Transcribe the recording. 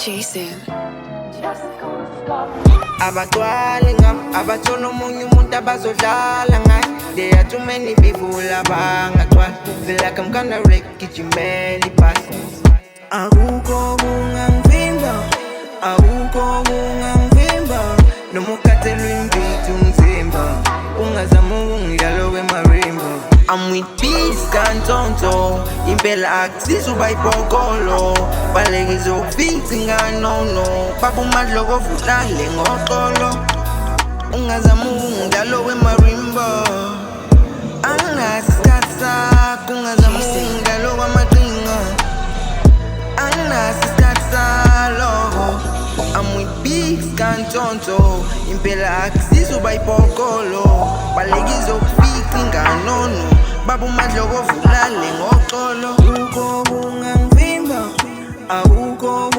Jason. Abagcwali ngam, abathola omunye umuntu abazodlala ngaye. There are too many people abangagcwali. Feel like I'm gonna wreck igijimela ibhasi. Akukho kungangivimba, akukho kungangivimba. Noma ukhathelwe imbithi umzimba, ungazama ukungidlala kwemarimba. I'm with peace kantonto, impela akusizuba ibhokolo. Baleke izokufika inganono, baba umadloko vudlale ngoxolo. Ungazama ukungidlala kwemarimba. Anginaso isikhathi sakho, ungazama ukungidlala kwamaqhinga. Anginaso isikhathi saloko. I'm with peace kantonto, impela akusizuba ibhokolo. Baleke izokufika inganono, baba umadloko vudlale ngoxolo. Akukho kungangivimba, akukho